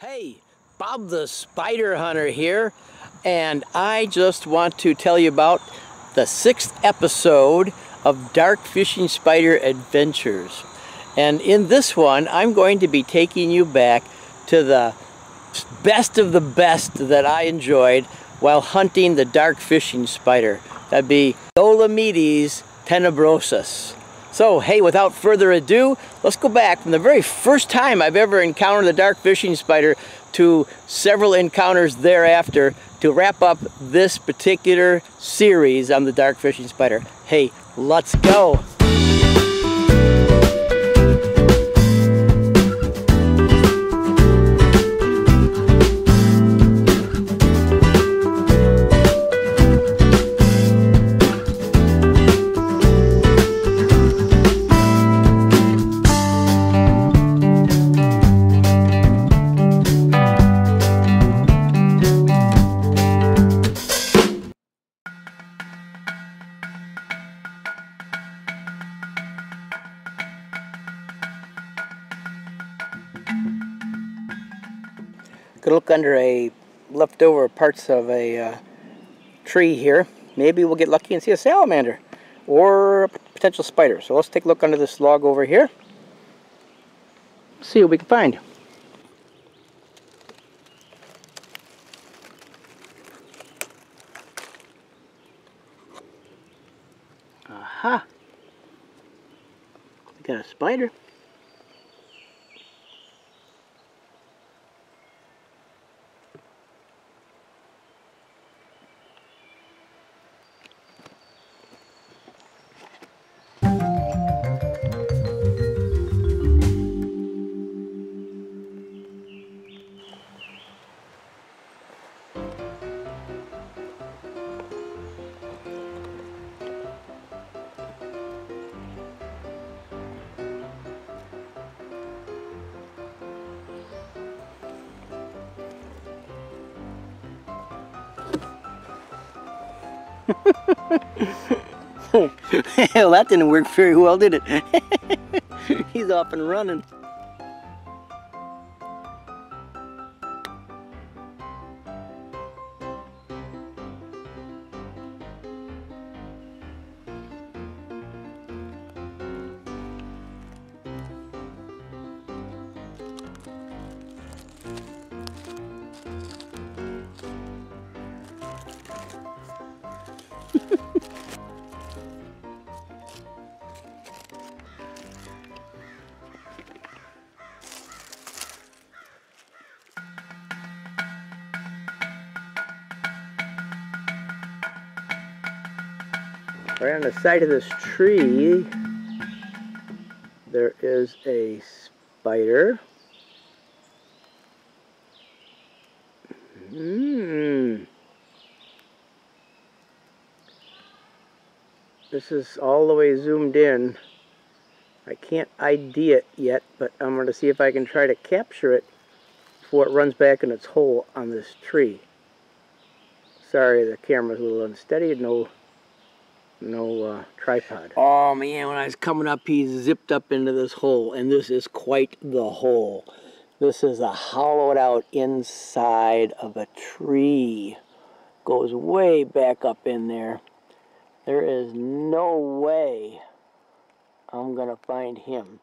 Hey, Bob the Spider Hunter here, and I just want to tell you about the 6th episode of Dark Fishing Spider Adventures. And in this one, I'm going to be taking you back to the best of the best that I enjoyed while hunting the dark fishing spider. That'd be Dolemedes tenebrosus. So, hey, without further ado, let's go back from the very first time I've ever encountered the dark fishing spider to several encounters thereafter to wrap up this particular series on the dark fishing spider. Hey, let's go! Could look under a leftover parts of a tree here. Maybe we'll get lucky and see a salamander or a potential spider. So let's take a look under this log over here. See what we can find. Aha! We got a spider. Well, that didn't work very well, did it? He's off and running. Right on the side of this tree, there is a spider. This is all the way zoomed in. I can't ID it yet, but I'm going to see if I can try to capture it before it runs back in its hole on this tree. Sorry, the camera's a little unsteady. No tripod. Oh man, when I was coming up, he zipped up into this hole, and this is quite the hole. This is a hollowed out inside of a tree. Goes way back up in there. There is no way I'm gonna find him.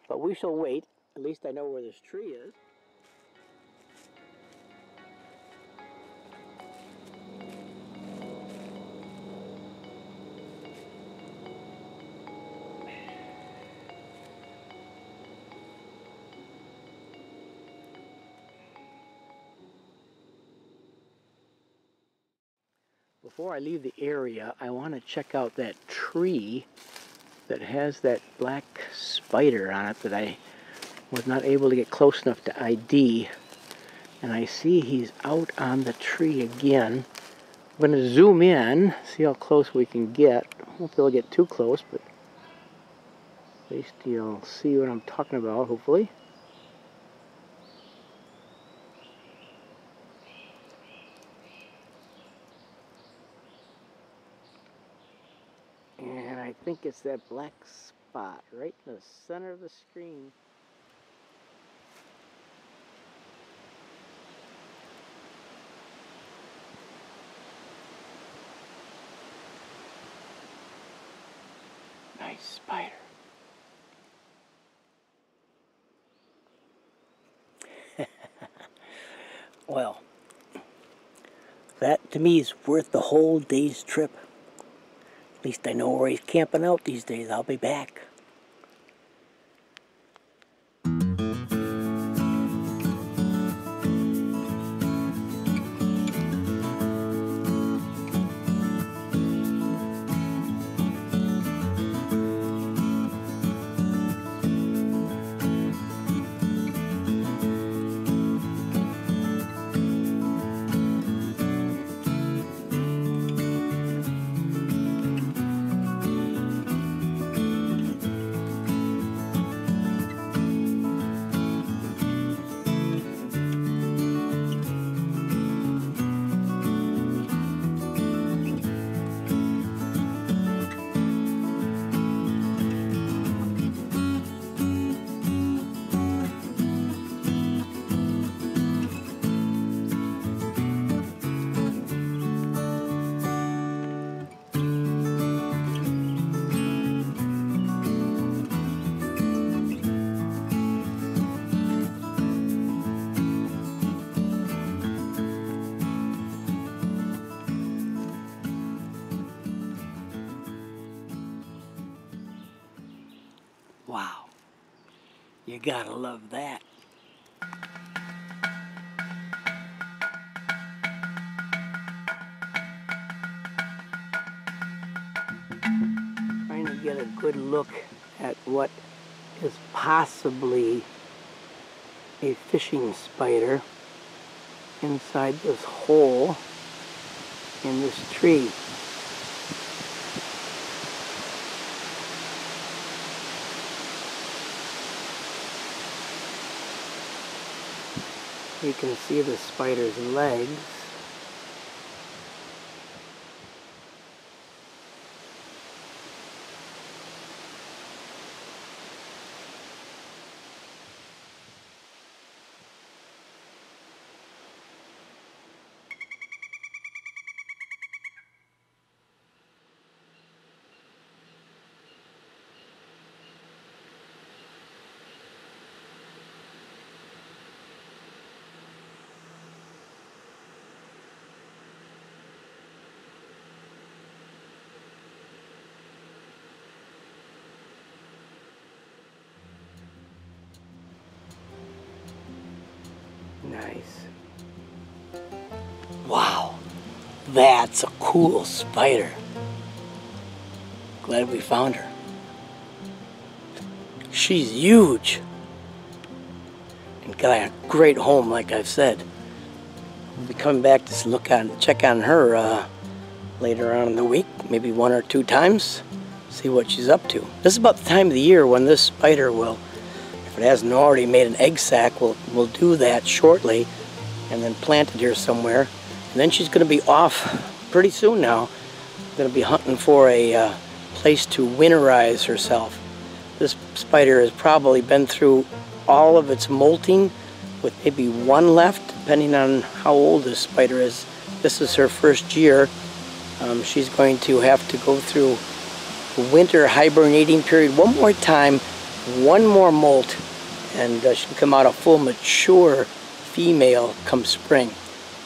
But we shall wait. At least I know where this tree is. Before I leave the area, I want to check out that tree that has that black spider on it that I was not able to get close enough to ID. And I see he's out on the tree again. I'm going to zoom in, see how close we can get. Won't be able to get too close, but at least you'll see what I'm talking about, hopefully. And I think it's that black spot right in the center of the screen. Nice spider. Well, that to me is worth the whole day's trip. At least I know where he's camping out these days. I'll be back. Wow, you gotta love that. Trying to get a good look at what is possibly a fishing spider inside this hole in this tree. You can see the spider's legs. Nice. Wow, that's a cool spider. Glad we found her. She's huge. And got a great home, like I've said. We'll be coming back to check on her later on in the week, maybe 1 or 2 times, see what she's up to. This is about the time of the year when this spider will, if it hasn't already made an egg sac, we'll do that shortly and then plant it here somewhere. And then she's going to be off pretty soon now. Going to be hunting for a place to winterize herself. This spider has probably been through all of its molting with maybe 1 left, depending on how old this spider is. This is her first year. She's going to have to go through the winter hibernating period one more time, 1 more molt, and she can come out a full mature female come spring.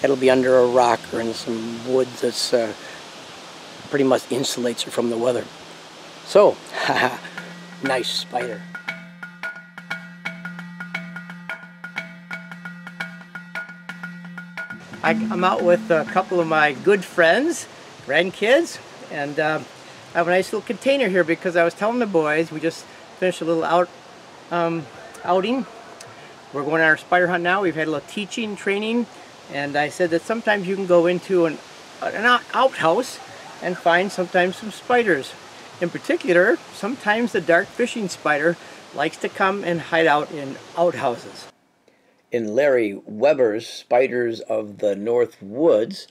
That'll be under a rock or in some woods that's pretty much insulates her from the weather. So, haha, nice spider. I'm out with a couple of my good friends, grandkids, and I have a nice little container here because I was telling the boys, we just finished a little outing. We're going on our spider hunt now. We've had a little teaching, training, and I said that sometimes you can go into an outhouse and find sometimes some spiders. In particular, sometimes the dark fishing spider likes to come and hide out in outhouses. In Larry Weber's Spiders of the North Woods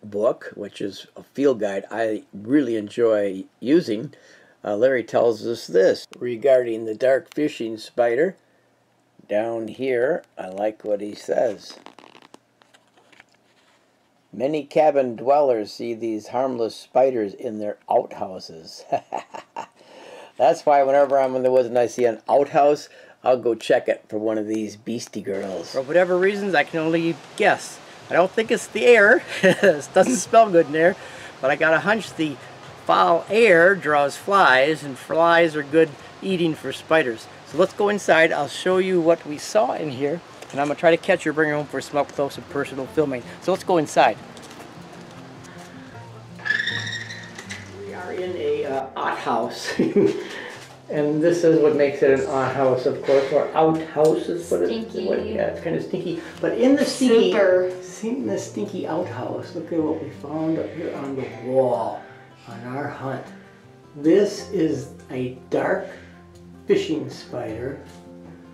book, which is a field guide I really enjoy using, Larry tells us this regarding the dark fishing spider. Down here, I like what he says. Many cabin dwellers see these harmless spiders in their outhouses. That's why whenever I'm in the woods and I see an outhouse, I'll go check it for one of these beastie girls. For whatever reasons, I can only guess. I don't think it's the air. It doesn't smell good in there. But I got a hunch the foul air draws flies, and flies are good eating for spiders. So let's go inside. I'll show you what we saw in here. And I'm going to try to catch her, bring her home for some up-close and personal filming. So let's go inside. We are in a outhouse. And this is what makes it an outhouse, of course, or outhouses. Stinky. Yeah, it's kind of stinky. But in the stinky outhouse, look at what we found up here on the wall on our hunt. This is a dark fishing spider.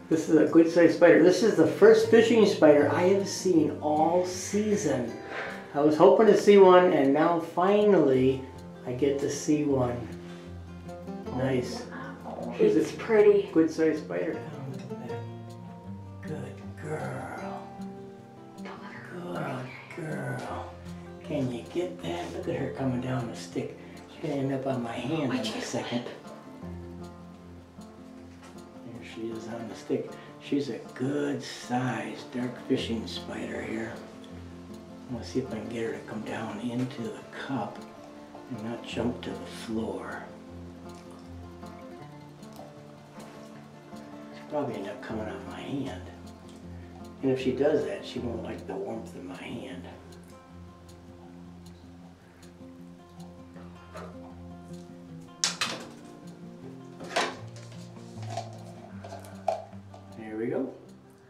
This is a good sized spider. This is the first fishing spider I have seen all season. I was hoping to see one, and now finally I get to see one. Nice. It's pretty. Good sized spider. Look at that. Good girl. Good girl. Can you get that? Look at her coming down the stick. She's gonna end up on my hand in a second. There she is on the stick. She's a good sized dark fishing spider here. I'm gonna see if I can get her to come down into the cup and not jump to the floor. Probably end up coming off my hand. And if she does that, she won't like the warmth of my hand. There we go.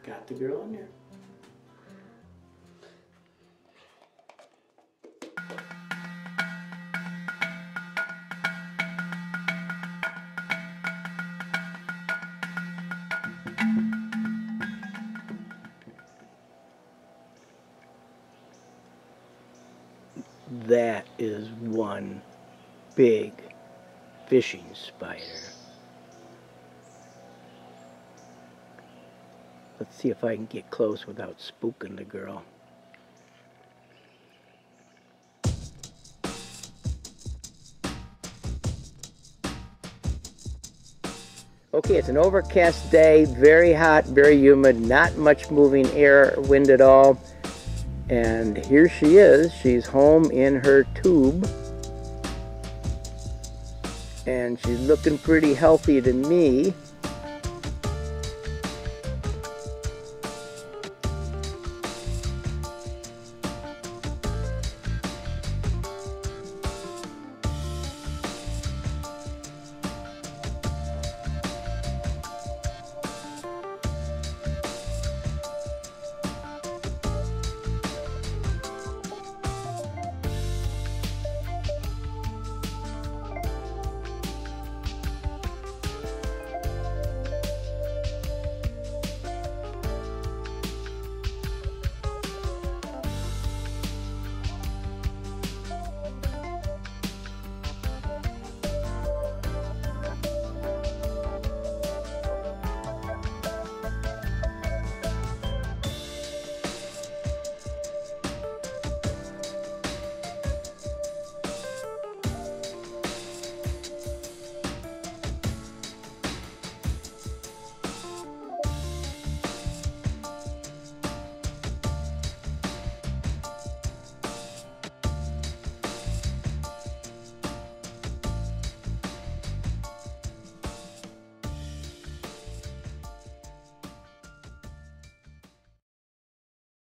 Got the girl in there. That is one big fishing spider. Let's see if I can get close without spooking the girl. Okay, it's an overcast day, very hot, very humid, not much moving air, wind at all. And here she is. She's home in her tube. And she's looking pretty healthy to me.